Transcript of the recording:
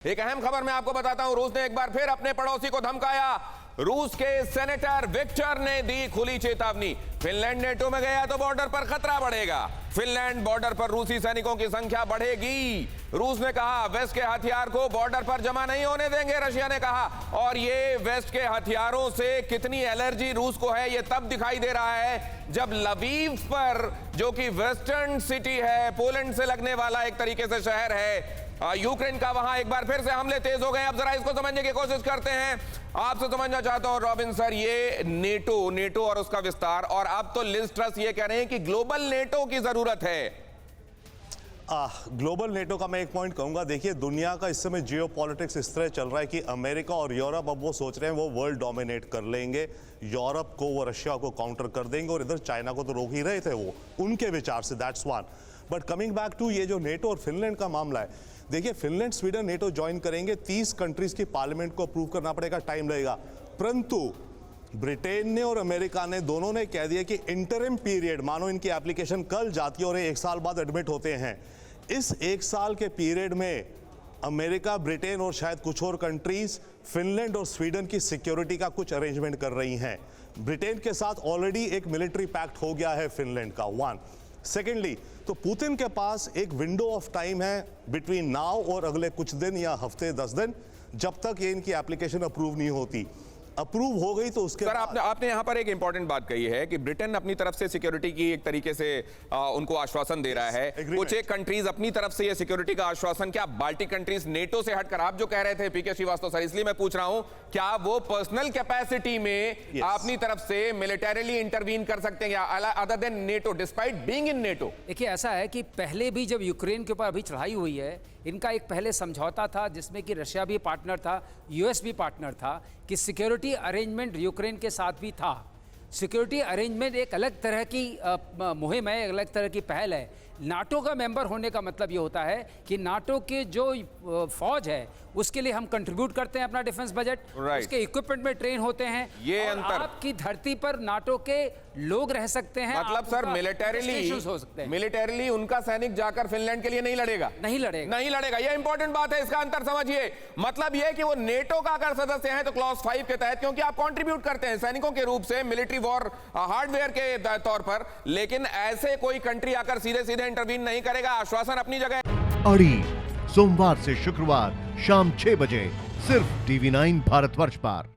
एक अहम खबर मैं आपको बताता हूं। रूस ने एक बार फिर अपने पड़ोसी को धमकाया। रूस के सेनेटर विक्टर ने दी खुली चेतावनी। फिनलैंड नेटो में गया तो बॉर्डर पर खतरा बढ़ेगा। फिनलैंड बॉर्डर पर रूसी सैनिकों की संख्या बढ़ेगी। रूस ने कहा वेस्ट के हथियार को बॉर्डर पर जमा नहीं होने देंगे, रशिया ने कहा। और ये वेस्ट के हथियारों से कितनी एलर्जी रूस को है ये तब दिखाई दे रहा है जब लवीव पर, जो कि वेस्टर्न सिटी है, पोलैंड से लगने वाला एक तरीके से शहर है, यूक्रेन का, वहां एक बार फिर से हमले तेज हो गए। अब जरा इसको समझने की कोशिश करते हैं। आपसे समझना चाहता हूं रॉबिन सर, ये नेटो और उसका विस्तार, और अब तो लिज ट्रस ये कह रहे हैं कि ग्लोबल नेटो की जरूरत है। ग्लोबल नेटो का मैं एक पॉइंट कहूंगा। देखिए, दुनिया का इस समय जियो पॉलिटिक्स इस तरह चल रहा है कि अमेरिका और यूरोप अब वो सोच रहे हैं वो वर्ल्ड डोमिनेट कर लेंगे। यूरोप को वो रशिया को काउंटर कर देंगे, और इधर चाइना को तो रोक ही रहे थे वो उनके विचार से। That's one. But coming back to ये जो नेटो और फिनलैंड का मामला है, देखिए फिनलैंड स्वीडन नेटो ज्वाइन करेंगे, 30 कंट्रीज की पार्लियामेंट को अप्रूव करना पड़ेगा, टाइम लगेगा। परंतु ब्रिटेन ने और अमेरिका ने दोनों ने कह दिया कि इंटरिम पीरियड, मानो इनकी एप्लीकेशन कल जाती है और एक साल बाद एडमिट होते हैं, इस एक साल के पीरियड में अमेरिका, ब्रिटेन और शायद कुछ और कंट्रीज फिनलैंड और स्वीडन की सिक्योरिटी का कुछ अरेंजमेंट कर रही हैं। ब्रिटेन के साथ ऑलरेडी एक मिलिट्री पैक्ट हो गया है फिनलैंड का। वन। सेकेंडली, तो पुतिन के पास एक विंडो ऑफ टाइम है बिटवीन नाउ और अगले कुछ दिन या हफ्ते 10 दिन, जब तक ये इनकी एप्लीकेशन अप्रूव नहीं होती। अप्रूव हो गई तो उसके सर आपने यहां पर एक इंपॉर्टेंट बात कही है कि ब्रिटेन अपनी तरफ से सिक्योरिटी की एक तरीके से उनको आश्वासन दे रहा है। कुछ एक कंट्रीज अपनी तरफ से ये सिक्योरिटी का आश्वासन, क्या बाल्टिक कंट्रीज नेटो से हटकर, आप जो कह रहे थे पीके श्रीवास्तव सर, इसलिए मैं पूछ रहा हूं, क्या वो पर्सनल कैपेसिटी में अपनी तरफ से मिलिटरीली इंटरवीन कर सकते हैं other than NATO, despite being in NATO? देखिए, ऐसा है कि पहले भी जब यूक्रेन के ऊपर अभी चढ़ाई हुई है, इनका एक पहले समझौता था जिसमें कि रशिया भी पार्टनर था, यूएस भी पार्टनर था, कि सिक्योरिटी अरेंजमेंट यूक्रेन के साथ भी था। सिक्योरिटी अरेंजमेंट एक अलग तरह की मुहिम है, एक अलग तरह की पहल है। नाटो का मेंबर होने का मतलब ये होता है कि नाटो के जो फौज है उसके लिए हम कंट्रीब्यूट करते हैं अपना डिफेंस बजट, उसके इक्विपमेंट में ट्रेन होते हैं, ये और अंतर आपकी धरती पर नाटो के लोग रह सकते हैं। मतलब सर मिलिटरीली उनका सैनिक जाकर फिनलैंड के लिए नहीं लड़ेगा, नहीं लड़ेगा। ये इंपॉर्टेंट बात है, इसका अंतर समझिए। मतलब ये कि वो नेटो का अगर सदस्य है तो क्लॉज 5 के तहत, क्योंकि आप कंट्रीब्यूट करते हैं सैनिकों के रूप से मिलिट्री वॉर हार्डवेयर के तौर पर, लेकिन ऐसे कोई कंट्री आकर सीधे सीधे इंटरवीन नहीं करेगा। आश्वासन अपनी जगह। अड़ी सोमवार से शुक्रवार शाम 6 बजे सिर्फ TV9 भारतवर्ष पर।